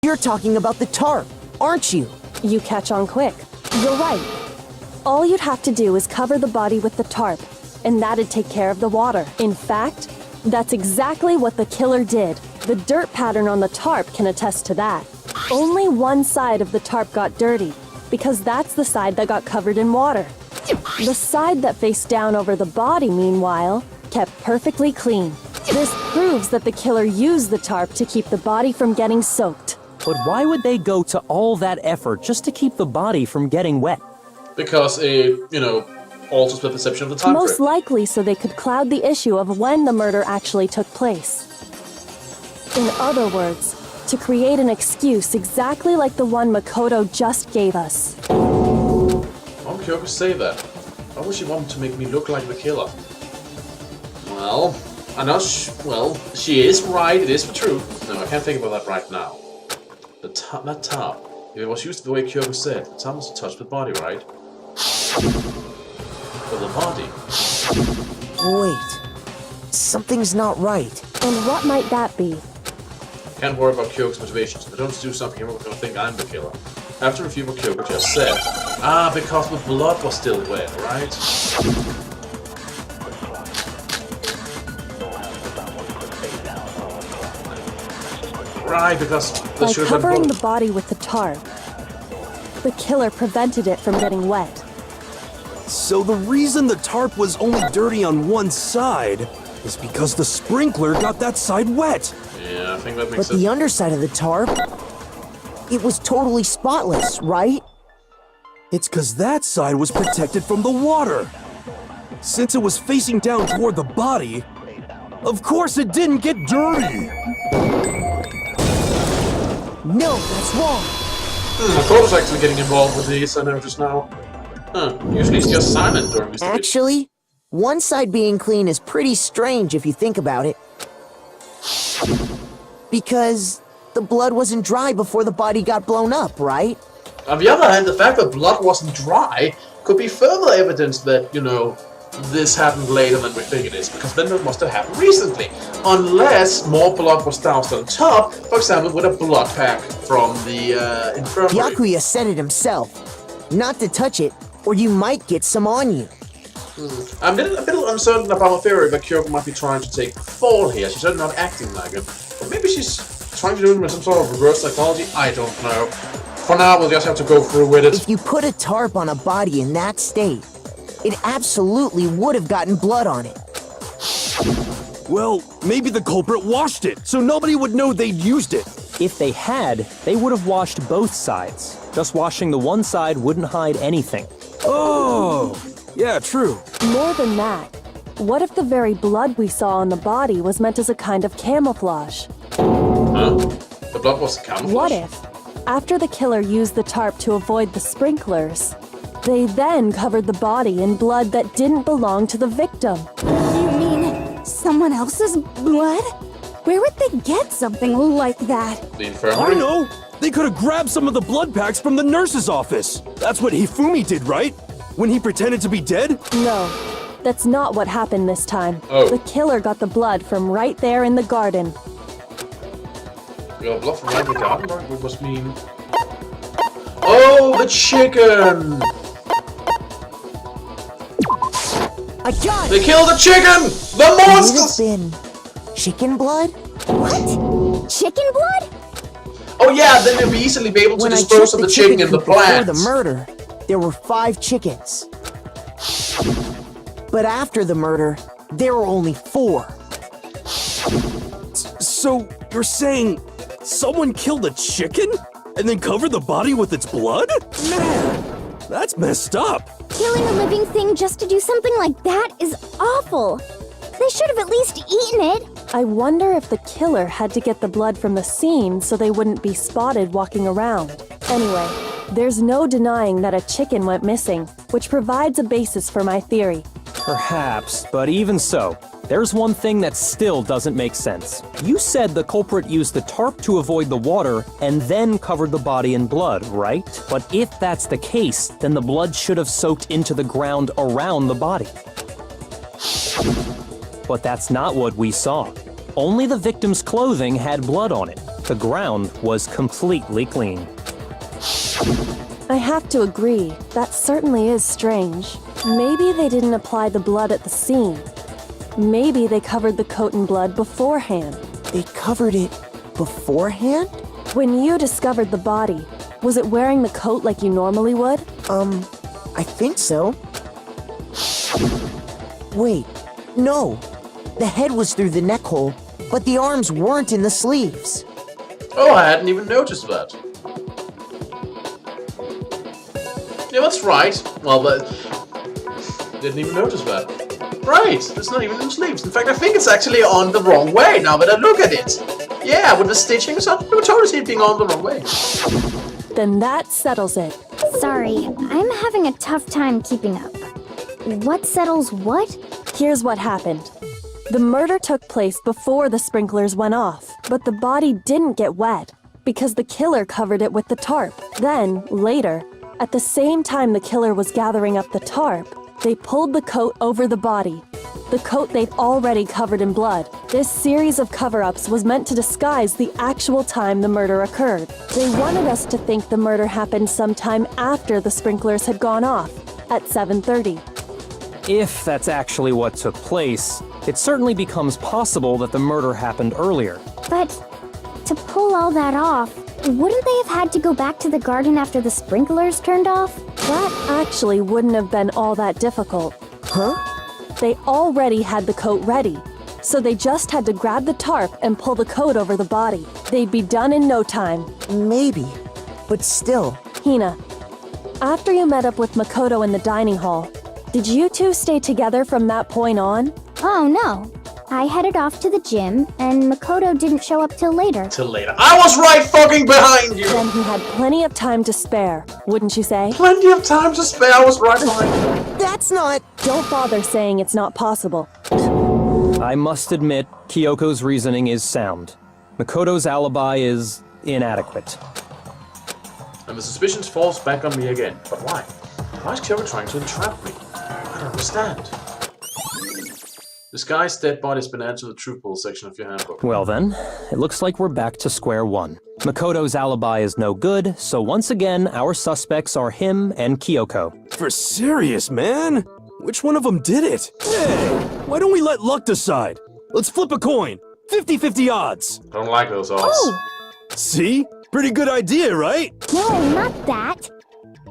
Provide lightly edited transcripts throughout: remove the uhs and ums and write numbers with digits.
You're talking about the tarp, aren't you? You catch on quick. You're right. All you'd have to do is cover the body with the tarp, and that'd take care of the water. In fact, that's exactly what the killer did. The dirt pattern on the tarp can attest to that. Only one side of the tarp got dirty, because that's the side that got covered in water. The side that faced down over the body, meanwhile, kept perfectly clean. This proves that the killer used the tarp to keep the body from getting soaked. But why would they go to all that effort just to keep the body from getting wet? Because it, alters the perception of the time Most frame. likely so they could cloud the issue of when the murder actually took place. In other words, to create an excuse exactly like the one Makoto just gave us. Why would Kyoko say that? Why would she want to make me look like the killer? Well, I'm not she is right, it is the truth. No, I can't think about that right now. That tarp. If it was used the way Kyoko said, the tarp must touch the body, right? For the body. Wait. Something's not right. And what might that be? Can't worry about Kyoko's motivations. If I don't do something, everyone's gonna think I'm the killer. I have to review what Kyoko just said. Ah, because the blood was still wet, right? Right, because the By should have covering been the body with the tarp, the killer prevented it from getting wet. So the reason the tarp was only dirty on one side is because the sprinkler got that side wet. Yeah, I think that makes But sense. the underside of the tarp, it was totally spotless, right? It's because that side was protected from the water. Since it was facing down toward the body, of course it didn't get dirty. No, that's wrong. Makoto's actually getting involved with these, I noticed now. Huh, usually he's just silent during these debates. Actually, one side being clean is pretty strange if you think about it. Because the blood wasn't dry before the body got blown up, right? On the other hand, the fact that blood wasn't dry could be further evidence that, this happened later than we think it is, because then it must have happened recently. Unless more blood was doused on top, for example, with a blood pack from the infirmary. Byakuya said it himself. Not to touch it, or you might get some on you. I'm a bit uncertain about my theory that Kyoko might be trying to take the fall here. She's certainly not acting like it. But maybe she's trying to do it with some sort of reverse psychology. I don't know. For now, we'll just have to go through with it. If you put a tarp on a body in that state, it absolutely would have gotten blood on it. Well, maybe the culprit washed it, so nobody would know they'd used it. If they had, they would have washed both sides. Just washing the one side wouldn't hide anything. Oh, yeah, true. More than that, what if the very blood we saw on the body was meant as a kind of camouflage? Huh? The blood was camouflage? What if, after the killer used the tarp to avoid the sprinklers, they then covered the body in blood that didn't belong to the victim? You mean someone else's blood? Where would they get something like that? The infirmary? I know! They could have grabbed some of the blood packs from the nurse's office. That's what Hifumi did, right? When he pretended to be dead? No, that's not what happened this time. Oh. The killer got the blood from right there in the garden. You got blood from around the garden? What must mean? Oh, the chicken! I got They it! killed the chicken! The Could it have monsters! been chicken blood? What? Chicken blood? Oh yeah, then they'll be easily be able to When I dispose checked of the the chicken in the coop before plants. the murder, there were 5 chickens. But after the murder, there were only 4. So, you're saying someone killed a chicken? And then covered the body with its blood? Man, that's messed up. Killing a living thing just to do something like that is awful. They should have at least eaten it. I wonder if the killer had to get the blood from the scene so they wouldn't be spotted walking around. Anyway, there's no denying that a chicken went missing, which provides a basis for my theory. Perhaps, but even so, there's one thing that still doesn't make sense. You said the culprit used the tarp to avoid the water and then covered the body in blood, right? But if that's the case, then the blood should have soaked into the ground around the body. But that's not what we saw. Only the victim's clothing had blood on it. The ground was completely clean. I have to agree, that certainly is strange. Maybe they didn't apply the blood at the scene. Maybe they covered the coat in blood beforehand. They covered it beforehand? When you discovered the body, was it wearing the coat like you normally would? I think so. Wait, no. The head was through the neck hole, but the arms weren't in the sleeves. Oh, I hadn't even noticed that. Yeah, that's right. Well, but didn't even notice that. Right, it's not even in the sleeves. In fact, I think it's actually on the wrong way now that I look at it. Yeah, with the stitching or something, you would totally see it being on the wrong way. Then that settles it. Sorry, I'm having a tough time keeping up. What settles what? Here's what happened. The murder took place before the sprinklers went off, but the body didn't get wet because the killer covered it with the tarp. Then, later, at the same time the killer was gathering up the tarp, they pulled the coat over the body, the coat they'd already covered in blood. This series of cover-ups was meant to disguise the actual time the murder occurred. They wanted us to think the murder happened sometime after the sprinklers had gone off, at 7:30. If that's actually what took place, it certainly becomes possible that the murder happened earlier. But to pull all that off, wouldn't they have had to go back to the garden after the sprinklers turned off? That actually wouldn't have been all that difficult. Huh? They already had the coat ready, so they just had to grab the tarp and pull the coat over the body. They'd be done in no time. Maybe, but still. Hina, after you met up with Makoto in the dining hall, did you two stay together from that point on? Oh no. I headed off to the gym, and Makoto didn't show up till later. Till later. I was right fucking behind you! Then he had plenty of time to spare, wouldn't you say? Plenty of time to spare, I was right behind you. That's not... Don't bother saying it's not possible. I must admit, Kyoko's reasoning is sound. Makoto's alibi is inadequate. And the suspicions falls back on me again. But why? Why is Kyoko trying to entrap me? I don't understand. This guy's dead body's been added to the truth pool section of your handbook. Well then, it looks like we're back to square one. Makoto's alibi is no good, so once again, our suspects are him and Kyoko. For serious, man? Which one of them did it? Hey, why don't we let luck decide? Let's flip a coin. 50-50 odds. Don't like those odds. Oh! See? Pretty good idea, right? No, not that.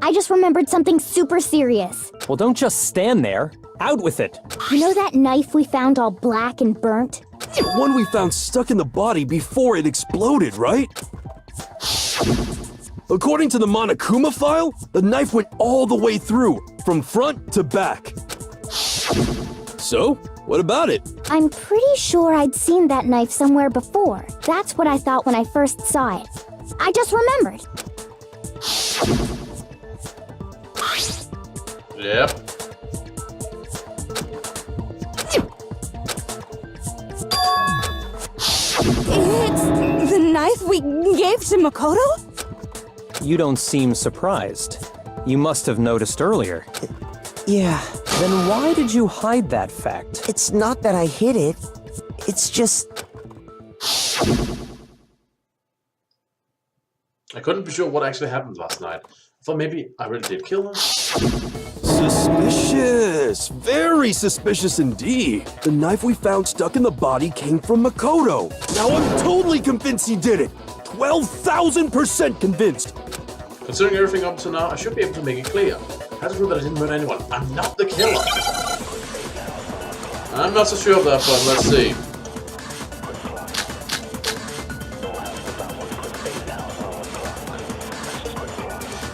I just remembered something super serious. Well, don't just stand there. Out with it. You know that knife we found all black and burnt? The one we found stuck in the body before it exploded, right? According to the Monokuma file, the knife went all the way through, from front to back. So, what about it? I'm pretty sure I'd seen that knife somewhere before. That's what I thought when I first saw it. I just remembered. Yep. It's the knife we gave to Makoto? You don't seem surprised. You must have noticed earlier. Yeah, Then why did you hide that fact? it's not that I hid it. It's just... I couldn't be sure what actually happened last night. I thought maybe I really did kill him. Suspicious! Very suspicious indeed. The knife we found stuck in the body came from Makoto. Now I'm totally convinced he did it. 12,000% convinced. Considering everything up to now, I should be able to make it clear. I had to prove that I didn't murder anyone. I'm not the killer. I'm not so sure of that, but let's see.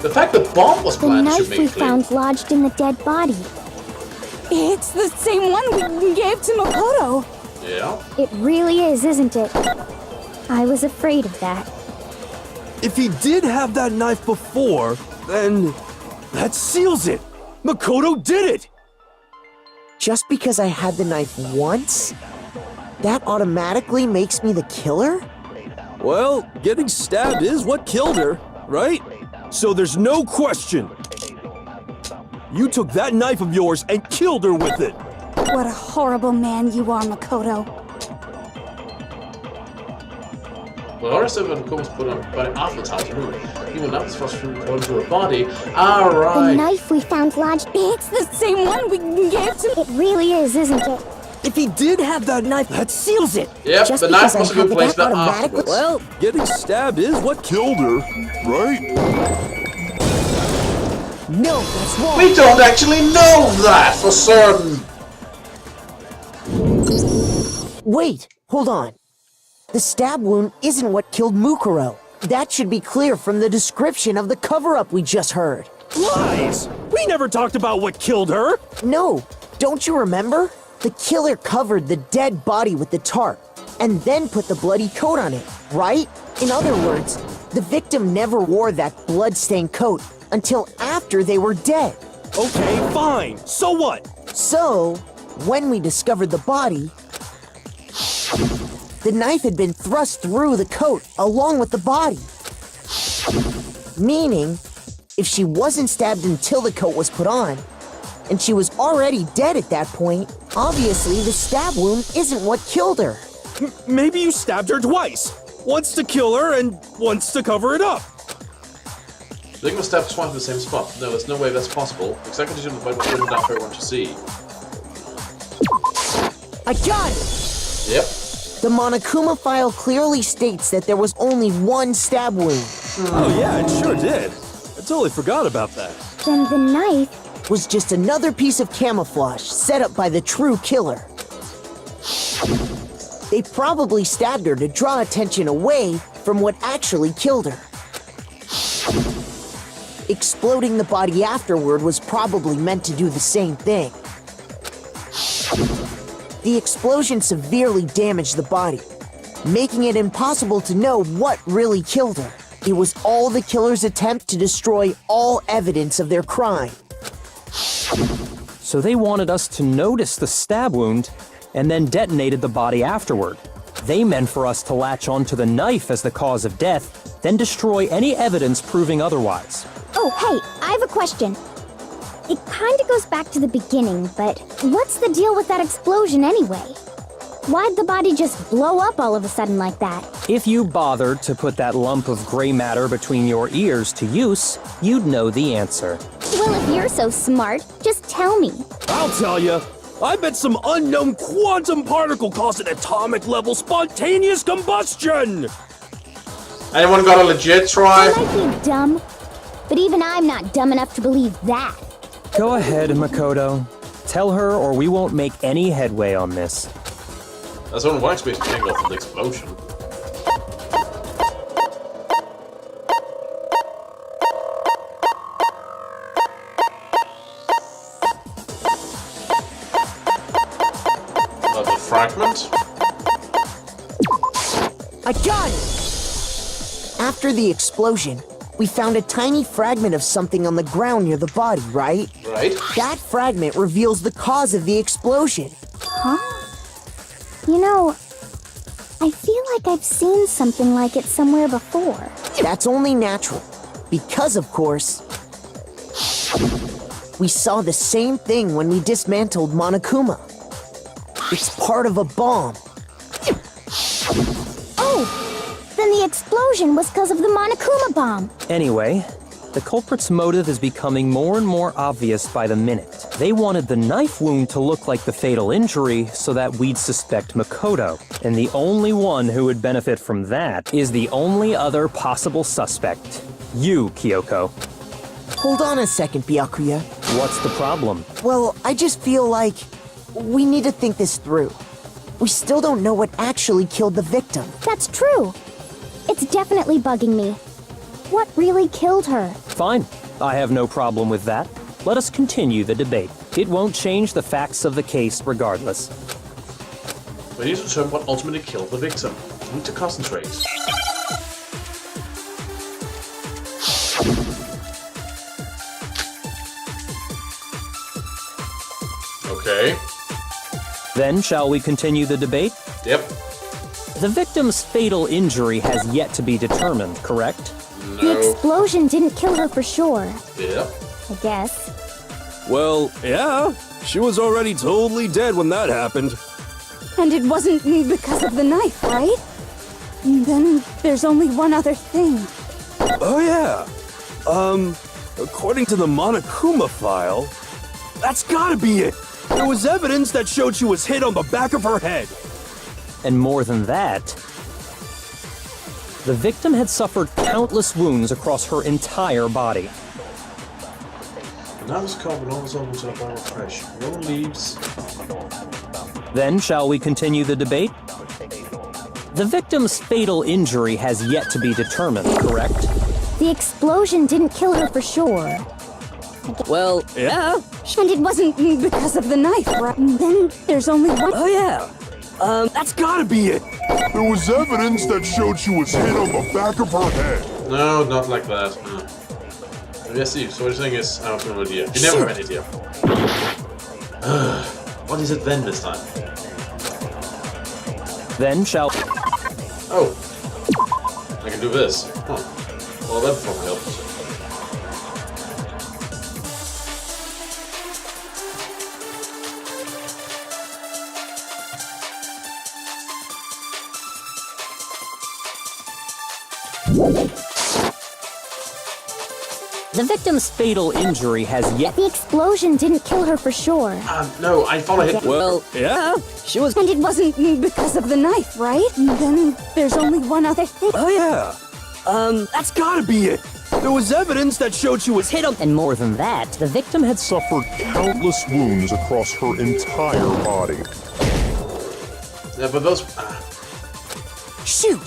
The fact the bomb was The planted should knife make we it clear. found lodged in the dead body. It's the same one we gave to Makoto. Yeah? It really is, isn't it? I was afraid of that. If he did have that knife before, then that seals it. Makoto did it. Just because I had the knife once? That automatically makes me the killer? Well, getting stabbed is what killed her, right? So there's no question. You took that knife of yours and killed her with it. What a horrible man you are, Makoto. Well, the rest of it was put on by after the time to move. Even that was first put into her body. Alright. The knife we found lodged. It's the same one we gave to. It really is, isn't it? If he did have that knife, that seals it. Yep, Just the knife because was a I good have place that for that automatically. afterwards. Well, Getting stabbed is what killed her, right? no, that's wrong. We don't actually know that for certain. Wait, hold on. The stab wound isn't what killed Mukuro. That should be clear from the description of the cover-up we just heard. Lies! We never talked about what killed her! No, don't you remember? The killer covered the dead body with the tarp and then put the bloody coat on it, right? In other words, the victim never wore that blood-stained coat until after they were dead. Okay, fine. So what? So, when we discovered the body, the knife had been thrust through the coat along with the body. Meaning, if she wasn't stabbed until the coat was put on, and she was already dead at that point, obviously the stab wound isn't what killed her. Maybe you stabbed her twice. Once to kill her and once to cover it up. They can stab twice in the same spot. No, there's no way that's possible. Exactly to the point where we not everyone to see. I got it! Yep. The Monokuma file clearly states that there was only one stab wound. Oh yeah, it sure did. I totally forgot about that. Then the knife. Was just another piece of camouflage set up by the true killer. They probably stabbed her to draw attention away from what actually killed her. Exploding the body afterward was probably meant to do the same thing. The explosion severely damaged the body, making it impossible to know what really killed her. It was all the killer's attempt to destroy all evidence of their crime. So they wanted us to notice the stab wound and then detonated the body afterward. They meant for us to latch onto the knife as the cause of death, then destroy any evidence proving otherwise. Oh, hey, I have a question. It kinda goes back to the beginning, but what's the deal with that explosion anyway? Why'd the body just blow up all of a sudden like that? If you bothered to put that lump of gray matter between your ears to use, you'd know the answer. Well, if you're so smart, just tell me. I'll tell you. I bet some unknown quantum particle caused an atomic level spontaneous combustion! Anyone got a legit I try? might be dumb, but even I'm not dumb enough to believe that. Go ahead, Makoto. Tell her or we won't make any headway on this. That's one of my experience to angle from the explosion. Another fragment? I got it! After the explosion, we found a tiny fragment of something on the ground near the body, right? Right. That fragment reveals the cause of the explosion. You know, I feel like I've seen something like it somewhere before. That's only natural, because of course, we saw the same thing when we dismantled Monokuma. It's part of a bomb. Oh, then the explosion was because of the Monokuma bomb. Anyway, the culprit's motive is becoming more and more obvious by the minute. They wanted the knife wound to look like the fatal injury so that we'd suspect Makoto. And the only one who would benefit from that is the only other possible suspect. You, Kyoko. Hold on a second, Byakuya. What's the problem? Well, I just feel like we need to think this through. We still don't know what actually killed the victim. That's true. It's definitely bugging me. What really killed her? Fine. I have no problem with that. Let us continue the debate. It won't change the facts of the case regardless. We need to determine what ultimately killed the victim. We need to concentrate. Okay. Then, shall we continue the debate? Yep. The victim's fatal injury has yet to be determined, correct? The No. explosion didn't kill her for sure, Yep. I guess. Well, yeah. She was already totally dead when that happened. And it wasn't because of the knife, right? Then there's only one other thing. Oh yeah. According to the Monokuma file, that's gotta be it. There was evidence that showed she was hit on the back of her head. And more than that, the victim had suffered countless wounds across her entire body. And that was carbon almost almost a barrel fresh. No leaves. Then, shall we continue the debate? The victim's fatal injury has yet to be determined, correct? The explosion didn't kill her for sure. Well, yeah. And it wasn't because of the knife, right? Then there's only one. Oh, yeah. That's gotta be it. There was evidence that showed she was hit on the back of her head. No, not like that. Yes, Steve, so what you're saying is, I have no idea. You never have any idea. What is it then this time? Then shall... Oh. I can do this. Huh. Well, that probably helps. The victim's fatal injury has yet... The explosion didn't kill her for sure. No, I thought I hit... Well, yeah. She was... And it wasn't because of the knife, right? Then there's only one other thing. Oh yeah. That's gotta be it. There was evidence that showed she was hit on... And more than that, the victim had Suffered countless wounds across her entire body. Yeah, but those... Shoot!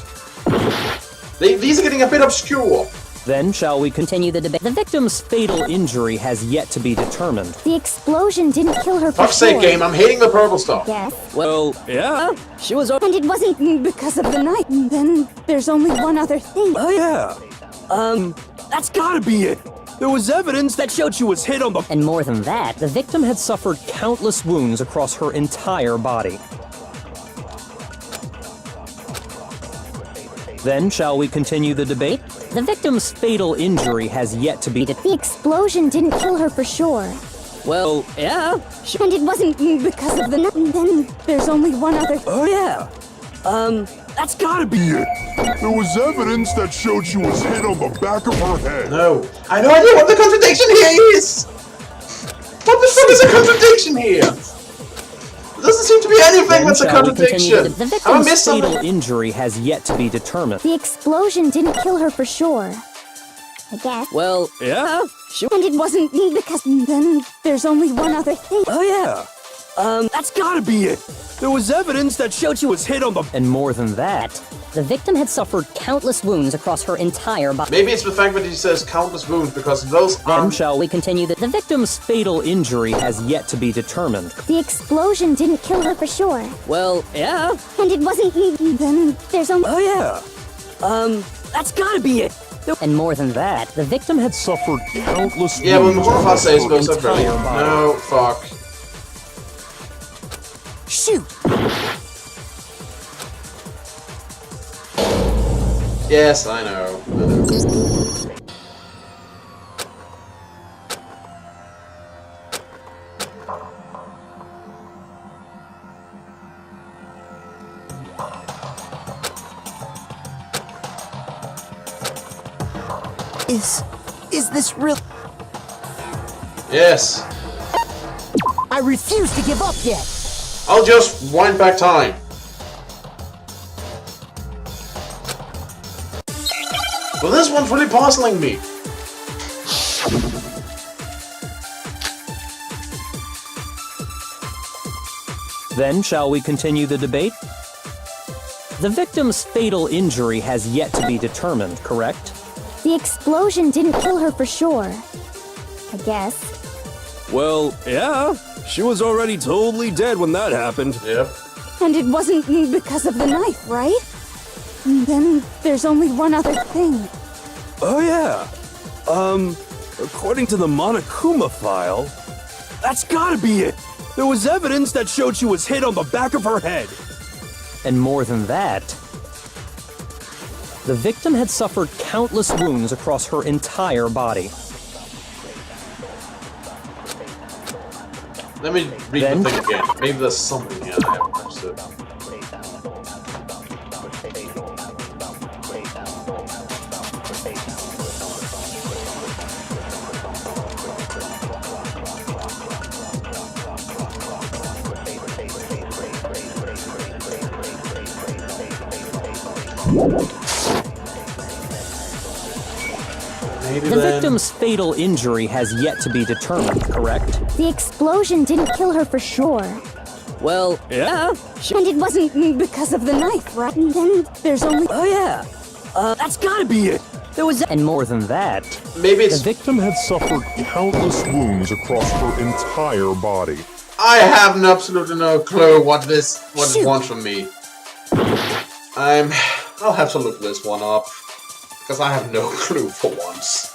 These are getting a bit obscure. Then shall we continue the debate? The victim's fatal injury has yet to be determined. The explosion didn't kill her for Fuck's sure. sake, game, I'm hating the purple stuff. Yes. Well, yeah. She was... And it wasn't because of the knife. Then there's only one other thing. Oh yeah. That's gotta be it. There was evidence that showed she was hit on the... And more than that, the victim had suffered countless wounds across her entire body. Then shall we continue the debate? The victim's fatal injury has yet to be... The explosion didn't kill her for sure. Well, yeah. And it wasn't because of the knife. Then there's only one other thing. Oh yeah. That's gotta be it. There was evidence that showed she was hit on the back of her head. No. I have no idea what the contradiction here is! What the fuck is a contradiction here? There doesn't seem to be anything Then that's a shall we continue contradiction. the Have I victim's missed fatal something? injury has yet to be determined. The explosion didn't kill her for sure. I guess. Well, yeah. She... And it wasn't because... Then there's only one other thing. Oh yeah. That's gotta be it. There was evidence that showed she was hit on the... And more than that, The victim had suffered countless wounds across her entire body. Maybe it's the fact that he says countless wounds, because those then are... shall we continue the victim's fatal injury has yet to be determined. The explosion didn't kill her for sure. Well, yeah. And it wasn't then there's only... Oh yeah. That's gotta be it. And more than that, The victim had suffered Countless Yeah, but wounds Mahorfa across says her those are really... entire body. No, fuck. Shoot! Yes, I know. Is this real? Yes. I refuse to give up yet. I'll just wind back time. Well, this one's really puzzling me. Then shall we continue the debate? The victim's fatal injury has yet to be determined, correct? The explosion didn't kill her for sure. I guess. Well, yeah. She was already totally dead when that happened. Yep. And it wasn't because of the knife, right? Then there's only one other thing. Oh yeah. According to the Monokuma file, that's gotta be it. There was evidence that showed she was hit on the back of her head. And more than that, the victim had suffered countless wounds across her entire body. Let me read Then- the thing again. Maybe there's something here I haven't understood. Maybe The then... victim's fatal injury has yet to be determined, correct? The explosion didn't kill her for sure. Well, yeah. And it wasn't because of the knife, right? And then there's only. Oh, yeah. That's gotta be it. There was. And more than that, Maybe The it's... victim had suffered countless wounds across her entire body. I have absolutely no clue what it wants from me. I'll have to look this one up. Because I have no clue for once.